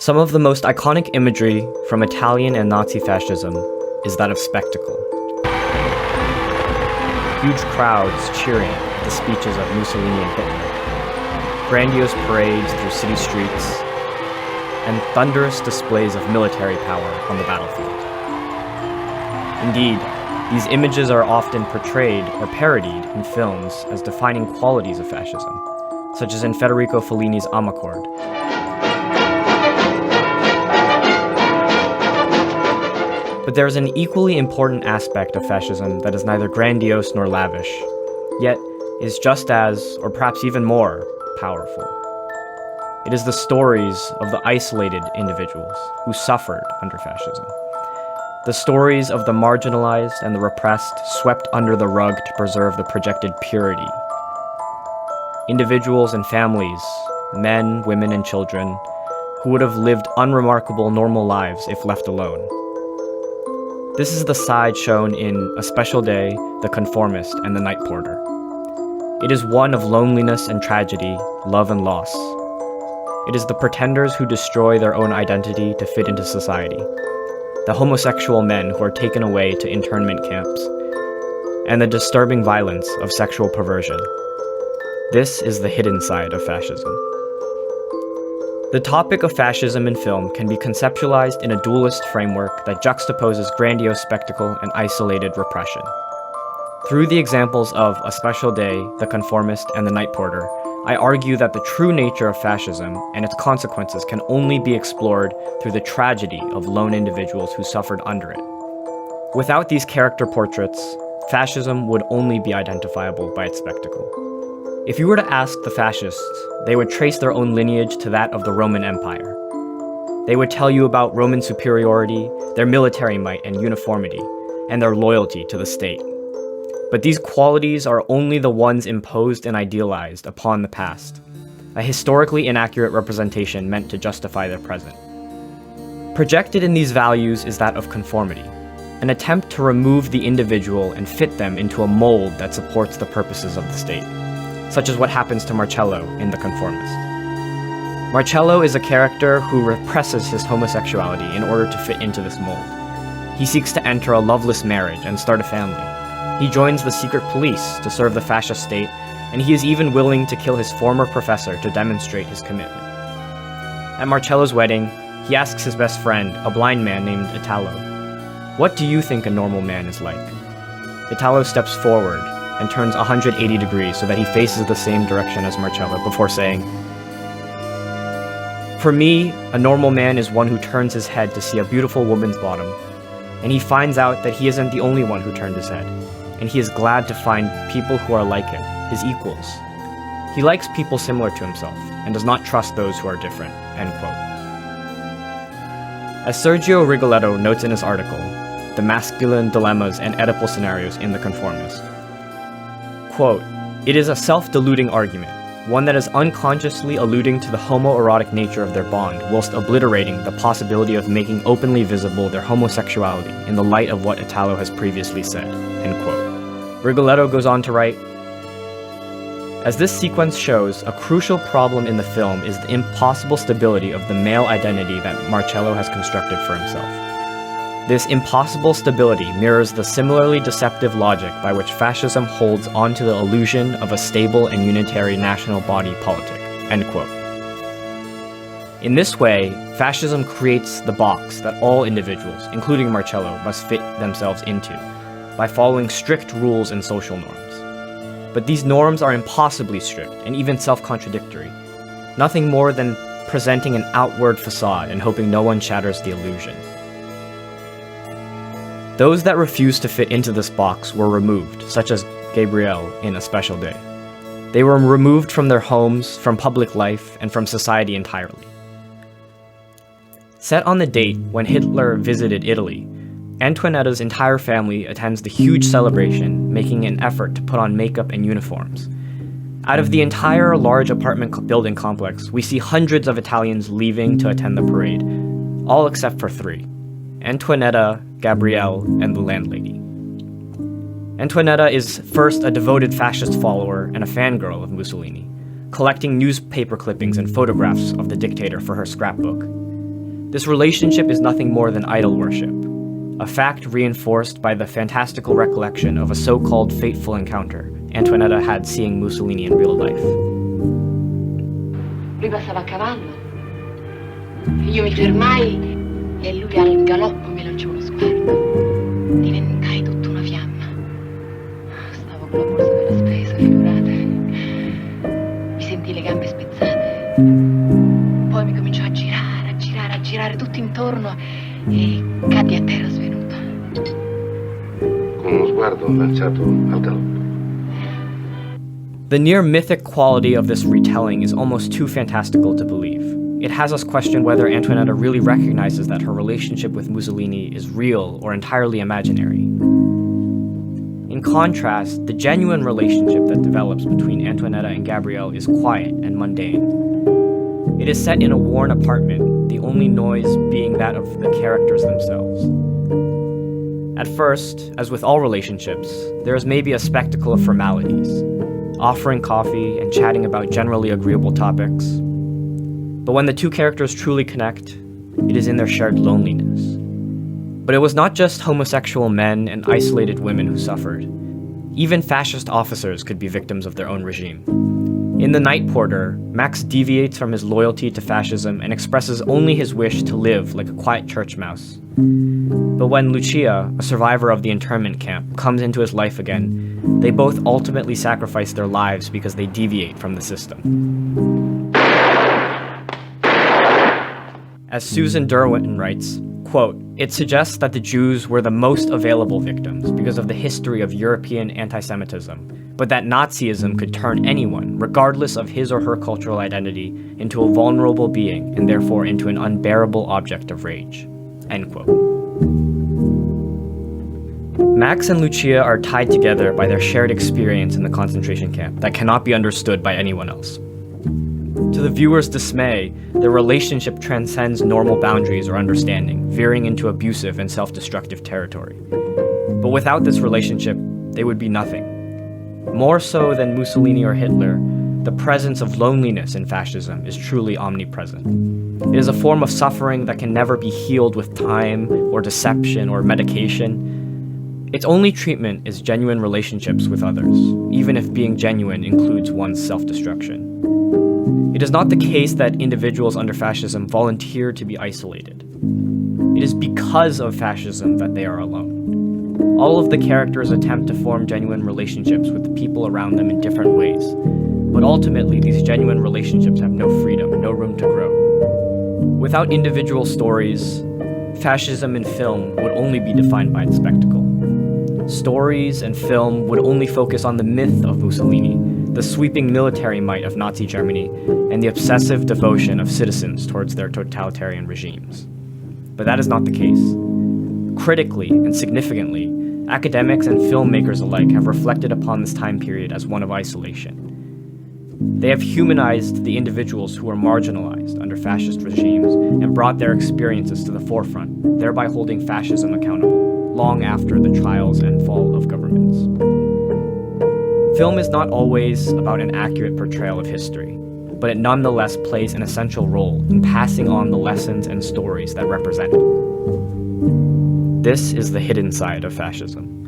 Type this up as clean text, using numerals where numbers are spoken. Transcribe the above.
Some of the most iconic imagery from Italian and Nazi fascism is that of spectacle. Huge crowds cheering at the speeches of Mussolini and Hitler, grandiose parades through city streets, and thunderous displays of military power on the battlefield. Indeed, these images are often portrayed or parodied in films as defining qualities of fascism, such as in Federico Fellini's Amarcord. But there is an equally important aspect of fascism that is neither grandiose nor lavish, yet is just as, or perhaps even more, powerful. It is the stories of the isolated individuals who suffered under fascism. The stories of the marginalized and the repressed swept under the rug to preserve the projected purity. Individuals and families, men, women, and children, who would have lived unremarkable normal lives if left alone. This is the side shown in A Special Day, The Conformist, and The Night Porter. It is one of loneliness and tragedy, love and loss. It is the pretenders who destroy their own identity to fit into society, the homosexual men who are taken away to internment camps, and the disturbing violence of sexual perversion. This is the hidden side of fascism. The topic of fascism in film can be conceptualized in a dualist framework that juxtaposes grandiose spectacle and isolated repression. Through the examples of A Special Day, The Conformist, and The Night Porter, I argue that the true nature of fascism and its consequences can only be explored through the tragedy of lone individuals who suffered under it. Without these character portraits, fascism would only be identifiable by its spectacle. If you were to ask the fascists, they would trace their own lineage to that of the Roman Empire. They would tell you about Roman superiority, their military might and uniformity, and their loyalty to the state. But these qualities are only the ones imposed and idealized upon the past, a historically inaccurate representation meant to justify their present. Projected in these values is that of conformity, an attempt to remove the individual and fit them into a mold that supports the purposes of the state, such as what happens to Marcello in The Conformist. Marcello is a character who represses his homosexuality in order to fit into this mold. He seeks to enter a loveless marriage and start a family. He joins the secret police to serve the fascist state, and he is even willing to kill his former professor to demonstrate his commitment. At Marcello's wedding, he asks his best friend, a blind man named Italo, "What do you think a normal man is like?" Italo steps forward and turns 180 degrees so that he faces the same direction as Marcello before saying, "For me, a normal man is one who turns his head to see a beautiful woman's bottom, and he finds out that he isn't the only one who turned his head, and he is glad to find people who are like him, his equals. He likes people similar to himself, and does not trust those who are different." End quote. As Sergio Rigoletto notes in his article, The Masculine Dilemmas and Oedipal Scenarios in The Conformist, quote, "It is a self-deluding argument, one that is unconsciously alluding to the homoerotic nature of their bond, whilst obliterating the possibility of making openly visible their homosexuality in the light of what Italo has previously said." End quote. Rigoletto goes on to write, "As this sequence shows, a crucial problem in the film is the impossible stability of the male identity that Marcello has constructed for himself. This impossible stability mirrors the similarly deceptive logic by which fascism holds onto the illusion of a stable and unitary national body politic." End quote. In this way, fascism creates the box that all individuals, including Marcello, must fit themselves into, by following strict rules and social norms. But these norms are impossibly strict and even self-contradictory, nothing more than presenting an outward facade and hoping no one shatters the illusion. Those that refused to fit into this box were removed, such as Gabriel in A Special Day. They were removed from their homes, from public life, and from society entirely. Set on the date when Hitler visited Italy, Antoinetta's entire family attends the huge celebration, making an effort to put on makeup and uniforms. Out of the entire large apartment building complex, we see hundreds of Italians leaving to attend the parade, all except for three: Antoinetta, Gabrielle, and the landlady. Antoinetta is first a devoted fascist follower and a fangirl of Mussolini, collecting newspaper clippings and photographs of the dictator for her scrapbook. This relationship is nothing more than idol worship, a fact reinforced by the fantastical recollection of a so-called fateful encounter Antonietta had seeing Mussolini in real life. Lui passava a cavallo. Io mi fermai e lui al galoppo mi lanciò uno sguardo. Diventai tutta una fiamma. Stavo con la borsa della spesa, figurate. Mi sentii le gambe spezzate. Poi mi cominciò a girare tutto intorno e caddi a terra svenuta. Con uno sguardo lanciato al galoppo. The near mythic quality of this retelling is almost too fantastical to believe. It has us question whether Antonietta really recognizes that her relationship with Mussolini is real or entirely imaginary. In contrast, the genuine relationship that develops between Antonietta and Gabriele is quiet and mundane. It is set in a worn apartment, the only noise being that of the characters themselves. At first, as with all relationships, there is maybe a spectacle of formalities, offering coffee and chatting about generally agreeable topics. But when the two characters truly connect, it is in their shared loneliness. But it was not just homosexual men and isolated women who suffered. Even fascist officers could be victims of their own regime. In The Night Porter, Max deviates from his loyalty to fascism and expresses only his wish to live like a quiet church mouse. But when Lucia, a survivor of the internment camp, comes into his life again, they both ultimately sacrifice their lives because they deviate from the system. As Susan Derwin writes, quote, "It suggests that the Jews were the most available victims because of the history of European anti-Semitism, but that Nazism could turn anyone, regardless of his or her cultural identity, into a vulnerable being and therefore into an unbearable object of rage." End quote. Max and Lucia are tied together by their shared experience in the concentration camp that cannot be understood by anyone else. To the viewer's dismay, their relationship transcends normal boundaries or understanding, veering into abusive and self-destructive territory. But without this relationship, they would be nothing. More so than Mussolini or Hitler, the presence of loneliness in fascism is truly omnipresent. It is a form of suffering that can never be healed with time or deception or medication. Its only treatment is genuine relationships with others, even if being genuine includes one's self-destruction. It is not the case that individuals under fascism volunteer to be isolated. It is because of fascism that they are alone. All of the characters attempt to form genuine relationships with the people around them in different ways, but ultimately these genuine relationships have no freedom, no room to grow. Without individual stories, fascism in film would only be defined by its spectacle. Stories and film would only focus on the myth of Mussolini, the sweeping military might of Nazi Germany, and the obsessive devotion of citizens towards their totalitarian regimes. But that is not the case. Critically and significantly, academics and filmmakers alike have reflected upon this time period as one of isolation. They have humanized the individuals who were marginalized under fascist regimes and brought their experiences to the forefront, thereby holding fascism accountable, long after the trials and fall of governments. Film is not always about an accurate portrayal of history, but it nonetheless plays an essential role in passing on the lessons and stories that represent it. This is the hidden side of fascism.